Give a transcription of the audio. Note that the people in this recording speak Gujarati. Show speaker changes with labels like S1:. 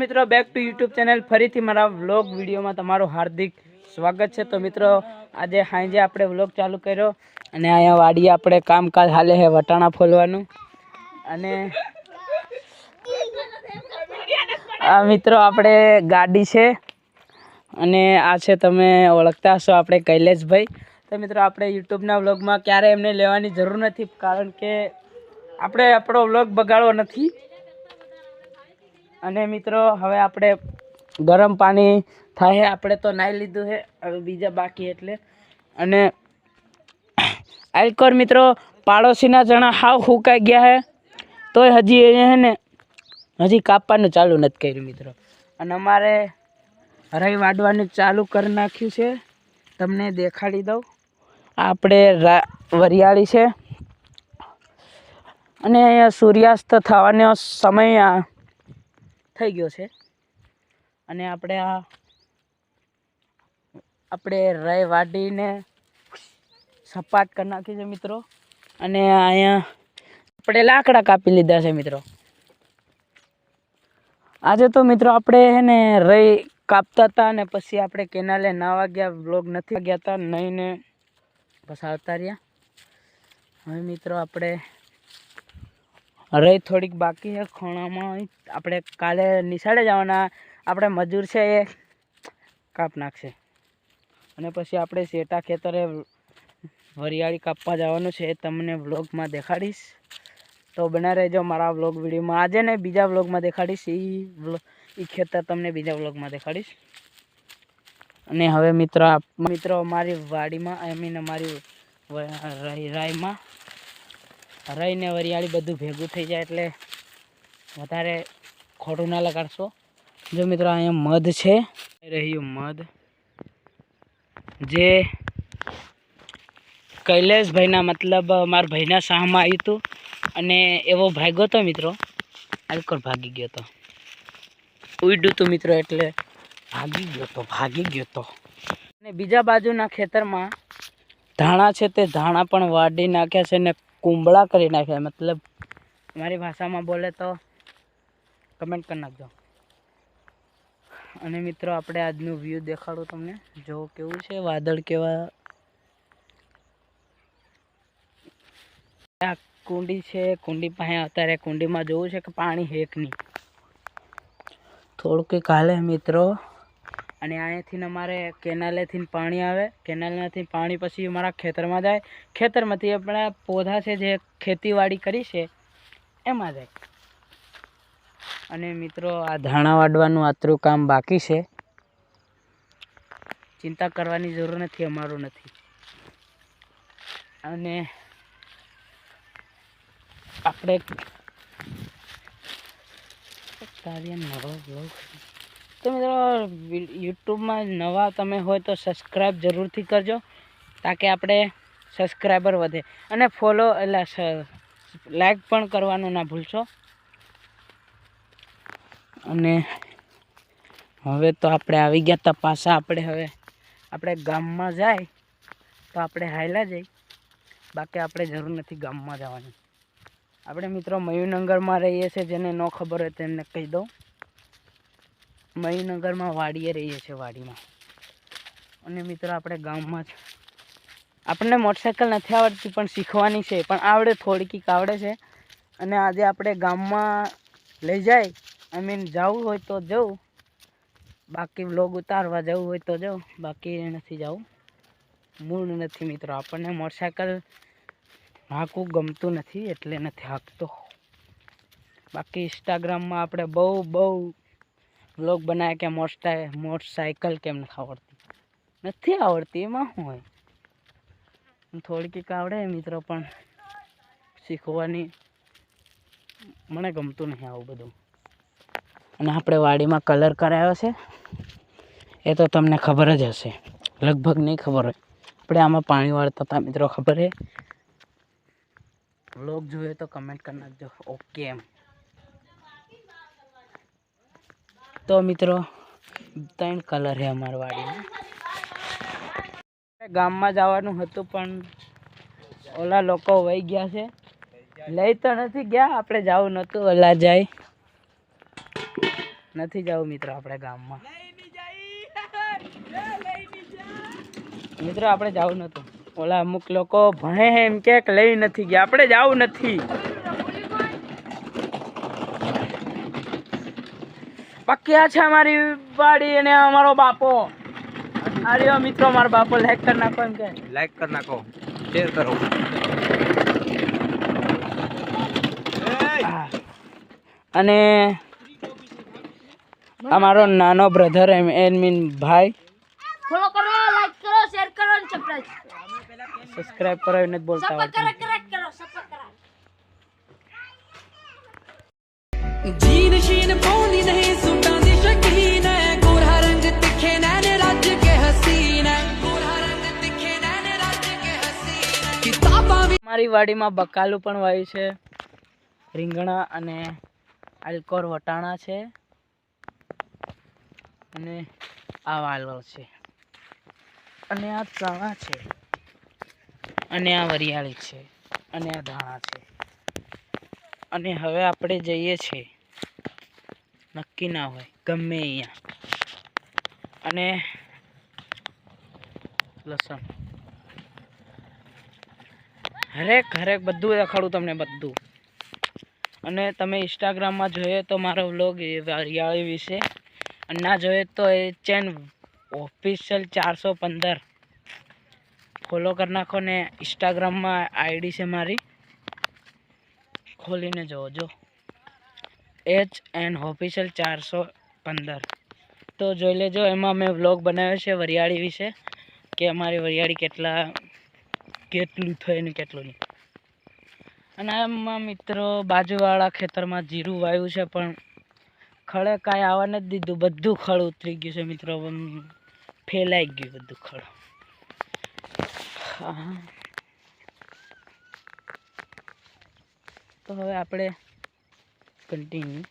S1: મિત્રો બેક ટુ યુટ્યુબ ચેનલ ફરીથી મારા વ્લોગ વિડીયોમાં તમારું હાર્દિક સ્વાગત છે। તો મિત્રો આજે સાંજે આપણે વ્લોગ ચાલુ કર્યો અને અહીંયા વાડીએ આપણે કામકાજ હાલે છે વટાણા ફોલવાનું અને આ મિત્રો આપણે ગાડી છે અને આ છે તમે ઓળખતા હશો આપણે કૈલેશભાઈ। તો મિત્રો આપણે યુટ્યુબના વ્લોગમાં ક્યારે એમને લેવાની જરૂર નથી કારણ કે આપણે આપણો વ્લોગ બગાડવો નથી। અને મિત્રો હવે આપણે ગરમ પાણી થાય આપણે તો નાઈ લીધું છે હવે બીજા બાકી એટલે અને આલકોર મિત્રો પાડોશીના ચણા હાવ હુકાઈ ગયા છે તોય હજી હે ને હજી કાપવાનું ચાલુ નથી કર્યું મિત્રો। અને અમારે હરાઈ વાડવાનું ચાલુ કરી નાખ્યું છે તમને દેખાડી દઉં। આપણે વરિયાળી છે અને અહીંયા સૂર્યાસ્ત થવાનો સમય થઈ ગયો છે અને આપણે રાઈ વાડીને સપાટ કરી નાખી છે મિત્રો। અને અહીંયા આપણે લાકડા કાપી લીધા છે મિત્રો। આજે તો મિત્રો આપણે હે ને રાઈ કાપતા હતા અને પછી આપણે કેનાલે નાવા ગયા વ્લોગ નથી ગયા હતા નહીં ને બસ આવતા રહ્યા। હવે મિત્રો આપણે રાઈ થોડીક બાકી છે ખોણામાં આપણે કાલે નિશાળે જવાના આપણે મજૂર છે એ કાપ નાખશે અને પછી આપણે શેટા ખેતરે વરિયાળી કાપવા જવાનું છે એ તમને વ્લોગમાં દેખાડીશ। તો બના રહેજો મારા વ્લોગ વિડીયોમાં। આજે ને બીજા વ્લોગમાં દેખાડીશ એ ખેતર તમને બીજા વ્લોગમાં દેખાડીશ। અને હવે મિત્રો અમારી વાડીમાં આઈ મીન અમારી રાઈમાં રાઈ ને વરિયાળી બધું ભેગું થઈ જાય એટલે વધારે ખોટું ના લગાડશો। જો મિત્રો અહીંયા મધ છે રહ્યું મધ જે કૈલેશભાઈના મતલબ મારા ભાઈના શાહમાં આવ્યું હતું અને એવો ભાગ્યો હતો મિત્રો આલકોર ભાગી ગયો હતો ઉડ્યું હતું મિત્રો એટલે ભાગી ગયો તો। અને બીજા બાજુના ખેતરમાં ધાણા છે તે ધાણા પણ વાડી નાખ્યા છે ને કુંબળા કરી નાખ્યા મતલબ મારી ભાષામાં બોલે તો કમેન્ટ કરી નાખજો। અને મિત્રો આપણે આજનું વ્યૂ દેખાડું તમને જો કેવું છે વાદળ કેવા આ કુંડી છે કુંડી પાસે અત્યારે કુંડીમાં જોવું છે કે પાણી હેક નહીં થોડુંક કાલે મિત્રો। અને અહીંયાથી અમારે કેનાલેથી પાણી આવે કેનાલમાંથી પાણી પછી અમારા ખેતરમાં જાય ખેતરમાંથી આપણા પૌધા છે જે ખેતીવાડી કરી છે એમાં જાય। અને મિત્રો આ ધાણા વાડવાનું આટલું કામ બાકી છે ચિંતા કરવાની જરૂર નથી અમારું નથી। અને આપણે તો મિત્રો યુટ્યુબમાં નવા તમે હોય તો સબસ્ક્રાઈબ જરૂરથી કરજો તાકે આપણે સબસ્ક્રાઈબર વધે અને ફોલો એટલે લાઈક પણ કરવાનું ના ભૂલશો। અને હવે તો આપણે આવી ગયા હતા પાછા આપણે ગામમાં જાય તો આપણે હાયલા જઈ બાકી આપણે જરૂર નથી ગામમાં જવાની। આપણે મિત્રો મયુરનગરમાં રહીએ છીએ જેને ન ખબર હોય તેમને કહી દઉં મયુરનગરમાં વાડીએ રહીએ છીએ વાડીમાં। અને મિત્રો આપણે ગામમાં જ આપણને મોટરસાઇકલ નથી આવડતી પણ શીખવાની છે પણ આવડે થોડીક આવડે છે। અને આજે આપણે ગામમાં લઈ જાય આઈ મીન જવું હોય તો જવું બાકી વ્લોગ ઉતારવા જવું હોય તો જવું બાકી નથી જવું મૂળ નથી મિત્રો આપણને મોટરસાઇકલ હાંકવું ગમતું નથી એટલે નથી હાંકતો। બાકી ઇન્સ્ટાગ્રામમાં આપણે બહુ વ્લોગ બનાવ્યા કે મોટરસાઇકલ કેમ નથી આવડતી એમાં શું હોય થોડીક આવડે મિત્રો પણ શીખવાની મને ગમતું નહીં આવું બધું। અને આપણે વાડીમાં કલર કરાયો છે એ તો તમને ખબર જ હશે લગભગ નહીં ખબર હોય આપણે આમાં પાણી વાળતા હતા મિત્રો ખબર છે વ્લોગ જોઈએ તો કમેન્ટ કરી નાખજો ઓકે એમ। તો મિત્રો 3 કલર છે અમારા વાડીમાં ગામમાં જવાનું હતું પણ ઓલા લોકો વહી ગયા છે લઈ તો નથી ગયા આપણે જવું નહોતું ઓલા જાય નથી જવું મિત્રો આપણે ગામમાં. મિત્રો આપણે જવું નતું. ઓલા અમુક લોકો ભણે હે એમ કે લઈ નથી ગયા. આપણે જવું નથી. બાકી આ છે અમારી વાડી અને અમારો બાપો. આ રહ્યો મિત્રો મારો બાપો. લાઈક કરી નાખો એમ કે.
S2: લાઈક કરી નાખો, શેર કરો.
S1: અને અમારો નાનો બ્રધર એમ મીન ભાઈ.
S3: ફોલો કરો, લાઈક કરો, શેર કરો અને
S1: સબસ્ક્રાઇબ કરો એને જ બોલતા હોય.
S4: जीन शीन पौनी नहीं सूटा दी शकीन है गोरा रंग तिखे नैने राज्य के हसीन है गोरा रंग तिखे नैने राज्य के हसीन है किताबा
S1: મારી વાડીમાં બકાલું પણ વાવ્યું છે, રીંગણા અને આલકોર વટાણા છે, અને આ વાલો છે, અને આ ચણા છે, અને આ વરિયાળી છે, અને આ ધાણા છે. અને હવે આપણે જઈએ છીએ, નક્કી ના હોય ગમે અહીંયા. અને લસણ હરેક બધું દેખાડું તમને બધું. અને તમે ઇન્સ્ટાગ્રામમાં જોઈએ તો મારો વ્લોગ વરિયાળી વિશે, અને ના જોઈએ તો એ ચેન ઓફિશિયલ 415 ફોલો કરી નાખો. ને ઇન્સ્ટાગ્રામમાં આઈડી છે મારી, ખોલીને જોજો, HN ઓફિશિયલ 415 તો જોઈ લેજો. એમાં મેં વ્લોગ બનાવ્યો છે વરિયાળી વિશે, કે અમારી વરિયાળી કેટલું થાય ને કેટલું નહીં. અને આમાં મિત્રો બાજુવાળા ખેતરમાં જીરું વાવ્યું છે, પણ ખળે કાંઈ આવવા નથી દીધું. બધું ખળ ઉતરી ગયું છે મિત્રો, ફેલાઈ ગયું બધું ખળ. તો હવે આપણે કન્ટિન્યુ